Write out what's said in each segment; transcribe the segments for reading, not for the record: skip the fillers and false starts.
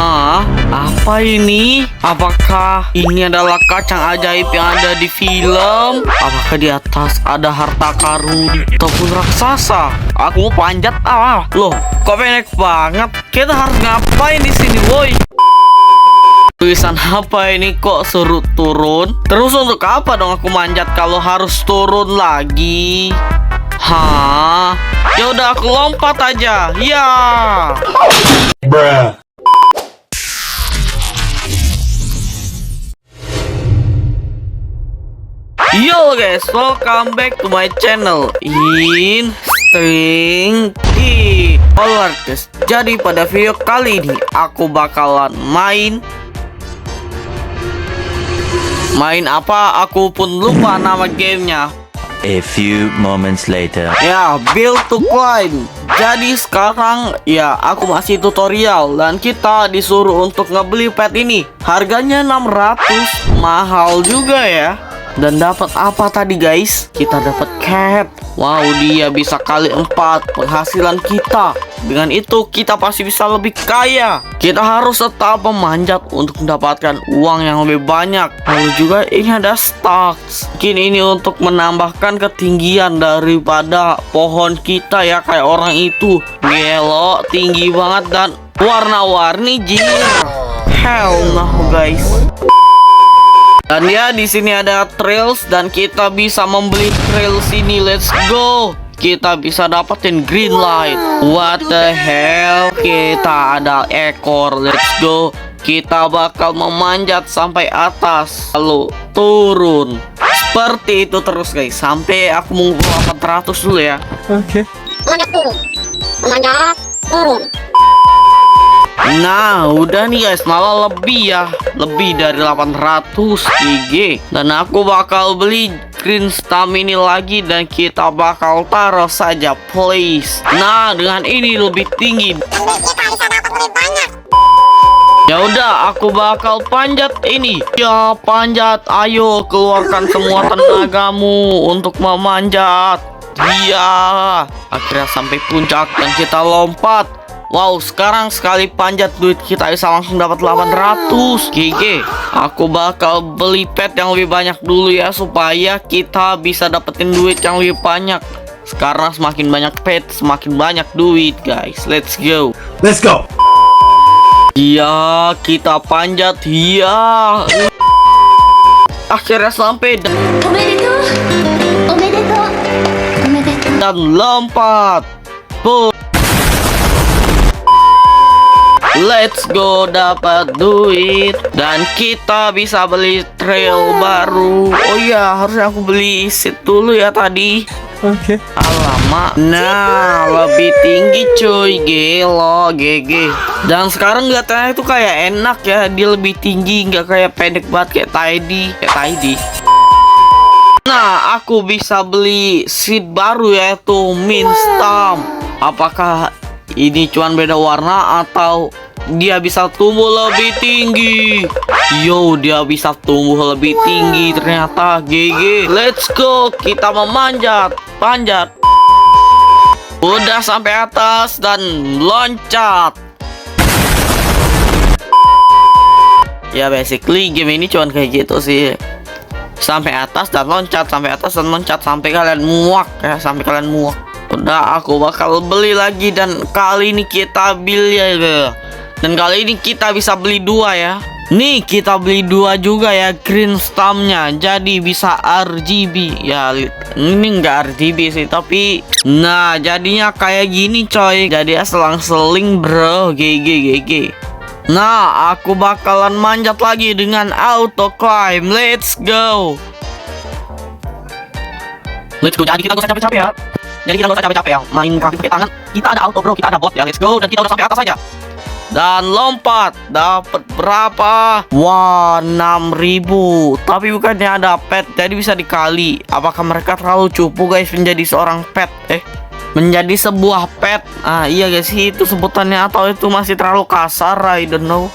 Hah? Apa ini? Apakah ini adalah kacang ajaib yang ada di film? Apakah di atas ada harta karun ataupun raksasa? Aku mau panjat. Loh, kok pendek banget? Kita harus ngapain di sini, boy? Tulisan apa ini kok suruh turun? Terus untuk apa dong aku manjat kalau harus turun lagi? Hah? Ya udah aku lompat aja. Ya. Bruh. Yo guys, welcome back to my channel in String Alright guys, jadi pada video kali ini aku bakalan main apa? Aku pun lupa nama gamenya. A few moments later. Ya, Build to Climb. Jadi sekarang ya aku masih tutorial dan kita disuruh untuk ngebeli pet ini. Harganya 600, mahal juga ya. Dan dapat apa tadi guys? Kita dapat cat. Wow, dia bisa kali 4 penghasilan kita. Dengan itu kita pasti bisa lebih kaya. Kita harus tetap memanjat untuk mendapatkan uang yang lebih banyak. Lalu juga ini ada stacks. Mungkin ini untuk menambahkan ketinggian daripada pohon kita ya, kayak orang itu. Gelo, tinggi banget dan warna-warni jir. Hell no guys. Dan ya di sini ada trails dan kita bisa membeli trails ini. Let's go. Kita bisa dapetin green light. What the hell? Kita ada ekor. Let's go. Kita bakal memanjat sampai atas lalu turun. Seperti itu terus guys, sampai aku mengumpul 800 dulu ya. Oke. Manjat turun. Manjat turun. Nah udah nih guys, malah lebih ya, lebih dari 800 GG. Dan aku bakal beli green stam ini lagi dan kita bakal taruh saja please. Nah dengan ini lebih tinggi. Kita bisa dapat lebih banyak. Ya udah, aku bakal panjat ini. Ya panjat, ayo keluarkan semua tenagamu untuk memanjat. Iya, akhirnya sampai puncak dan kita lompat. Wow, sekarang sekali panjat duit kita bisa langsung dapat 800 GG. Aku bakal beli pet yang lebih banyak dulu ya, supaya kita bisa dapetin duit yang lebih banyak. Sekarang semakin banyak pet, semakin banyak duit guys. Let's go. Let's go. Iya, kita panjat. Iya. Akhirnya sampai dan lompat. Let's go, dapat duit dan kita bisa beli trail baru. Oh iya, harusnya aku beli seat dulu ya tadi. Oke. Alamak. Nah, lebih tinggi cuy. Gelo, GG. Dan sekarang kelihatannya itu kayak enak ya. Dia lebih tinggi, nggak kayak pendek banget kayak tadi. Nah, aku bisa beli seat baru yaitu Mint Stamp. Apakah ini cuman beda warna atau dia bisa tumbuh lebih tinggi? Yo, dia bisa tumbuh lebih tinggi ternyata. GG. Let's go. Kita memanjat. Panjat. Udah sampai atas dan loncat. Ya basically game ini cuman kayak gitu sih. Sampai atas dan loncat, sampai atas dan loncat, sampai kalian muak ya, sampai kalian muak. Udah, aku bakal beli lagi dan kali ini kita beli ya. Dan kali ini kita bisa beli 2 ya. Nih kita beli 2 juga ya green stampnya. Jadi bisa RGB ya. Ini enggak RGB sih, tapi nah jadinya kayak gini coy. Jadi selang-seling bro. GG. Nah aku bakalan manjat lagi dengan auto climb. Let's go. Jadi kita gak usah capek-capek ya. Jadi kita gak usah capek-capek ya. Main grafik pakai tangan. Kita ada auto bro, kita ada bot ya. Let's go. Dan kita udah sampai atas aja. Dan lompat. Dapat berapa? Wah, 6.000. Tapi bukannya ada pet, jadi bisa dikali. Apakah mereka terlalu cupu guys menjadi seorang pet? Menjadi sebuah pet. Iya guys, itu sebutannya atau itu masih terlalu kasar? I don't know.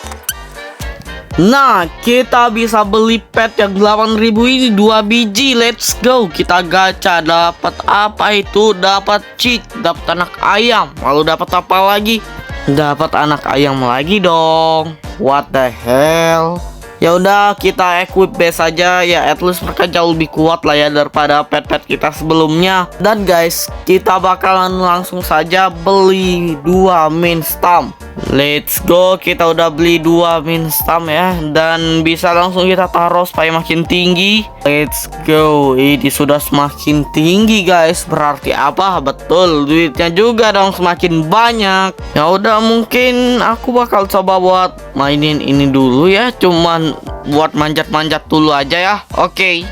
Nah, kita bisa beli pet yang 8.000 ini 2 biji. Let's go. Kita gacha, dapat apa itu? Dapat chick, dapat anak ayam. Lalu dapat apa lagi? Dapat anak ayam lagi dong. What the hell? Ya udah, kita equip base saja ya, at least mereka jauh lebih kuat lah ya daripada pet-pet kita sebelumnya. Dan guys, kita bakalan langsung saja beli 2 main stamp. Let's go, kita udah beli 2 main stamp ya, dan bisa langsung kita taruh supaya makin tinggi. Let's go, ini sudah semakin tinggi guys. Berarti apa? Betul, duitnya juga dong semakin banyak. Ya udah, mungkin aku bakal coba buat mainin ini dulu ya, cuman buat manjat-manjat dulu aja ya. Oke.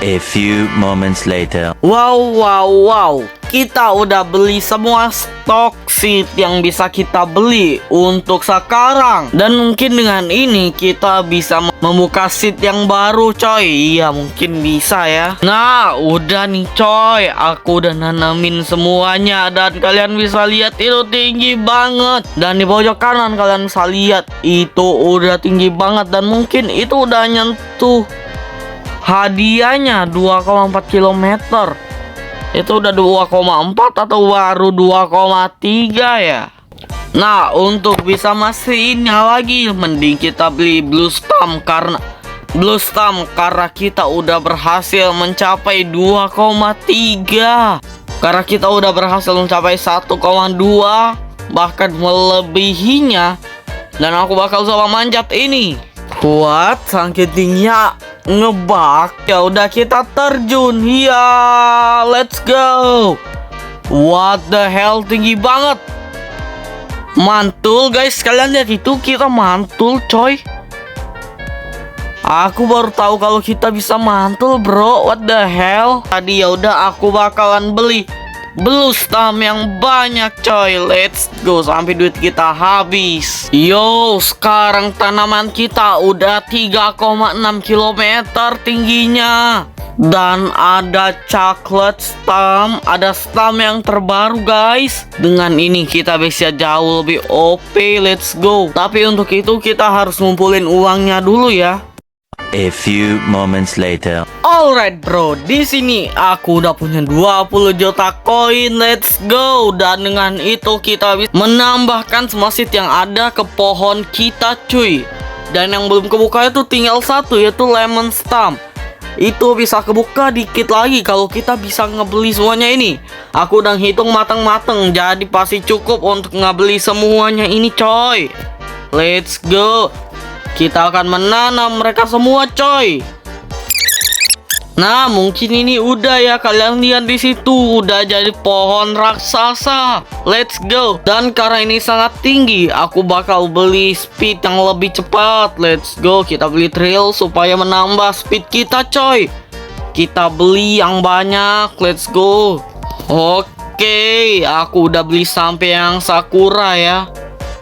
A few moments later. Wow. Kita udah beli semua stok seed yang bisa kita beli untuk sekarang. Dan mungkin dengan ini kita bisa membuka seed yang baru coy. Iya, mungkin bisa ya. Nah, udah nih coy, aku udah nanamin semuanya. Dan kalian bisa lihat itu tinggi banget. Dan di pojok kanan kalian bisa lihat itu udah tinggi banget. Dan mungkin itu udah nyentuh hadiahnya 2,4 km. Itu udah 2,4 atau baru 2,3 ya. Nah, untuk bisa masihnya lagi, mending kita beli Blue Stamp karena kita udah berhasil mencapai 2,3. Karena kita udah berhasil mencapai 1,2, bahkan melebihinya. Dan aku bakal coba manjat ini. Kuat, saking tingginya ngebak. Ya udah, kita terjun. Ya, let's go. What the hell, tinggi banget. Mantul guys, kalian lihat itu, kita mantul coy. Aku baru tahu kalau kita bisa mantul bro. What the hell. Tadi ya udah, aku bakalan beli Blue Stamp yang banyak coy. Let's go sampai duit kita habis. Yo, sekarang tanaman kita udah 3,6 km tingginya. Dan ada chocolate stamp, ada stamp yang terbaru guys. Dengan ini kita bisa jauh lebih OP. Let's go. Tapi untuk itu kita harus ngumpulin uangnya dulu ya. A few moments later. Alright bro, di sini aku udah punya 20 juta koin. Let's go. Dan dengan itu kita bisa menambahkan semua seed yang ada ke pohon kita cuy. Dan yang belum kebuka itu tinggal satu, yaitu lemon stamp. Itu bisa kebuka dikit lagi kalau kita bisa ngebeli semuanya ini. Aku udah hitung mateng-mateng, jadi pasti cukup untuk ngebeli semuanya ini coy. Let's go. Kita akan menanam mereka semua coy. Nah, mungkin ini udah ya, kalian lihat di situ udah jadi pohon raksasa. Let's go. Dan karena ini sangat tinggi, aku bakal beli speed yang lebih cepat. Let's go. Kita beli trail supaya menambah speed kita coy. Kita beli yang banyak. Let's go. Oke, aku udah beli sampai yang sakura ya.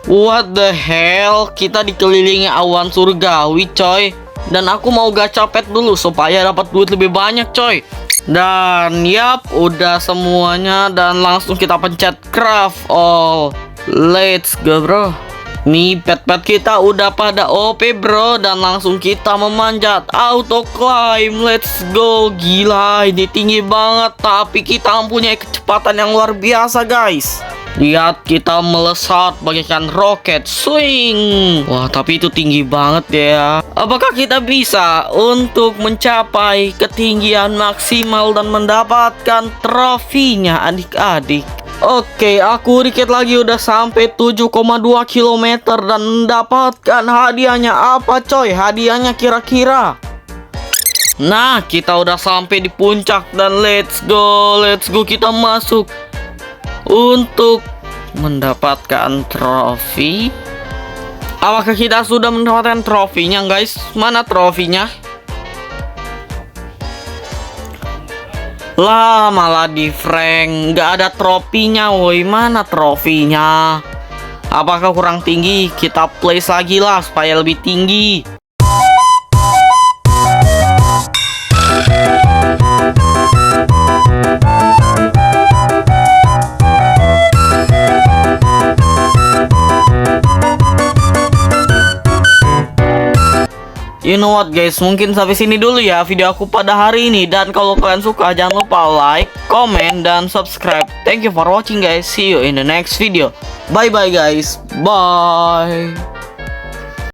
What the hell, kita dikelilingi awan surgawi coy. Dan aku mau gacha pet dulu supaya dapat duit lebih banyak coy. Dan yap, udah semuanya. Dan langsung kita pencet craft all. Let's go bro. Nih pet-pet kita udah pada OP bro. Dan langsung kita memanjat auto climb. Let's go. Gila, ini tinggi banget. Tapi kita mempunyai kecepatan yang luar biasa guys. Lihat, kita melesat bagaikan roket. Swing. Wah, tapi itu tinggi banget ya. Apakah kita bisa untuk mencapai ketinggian maksimal dan mendapatkan trofinya adik-adik? Oke, aku dikit lagi udah sampai 7,2 km dan mendapatkan hadiahnya apa coy? Hadiahnya kira-kira. Nah, kita udah sampai di puncak dan let's go kita masuk untuk mendapatkan trofi. Apakah kita sudah mendapatkan trofinya guys? Mana trofinya? Lah, malah di Frank nggak ada trofinya woi. Mana trofinya? Apakah kurang tinggi? Kita place lagi lah supaya lebih tinggi. You know what guys, mungkin sampai sini dulu ya video aku pada hari ini. Dan kalau kalian suka jangan lupa like, comment, dan subscribe. Thank you for watching guys. See you in the next video. Bye bye guys. Bye.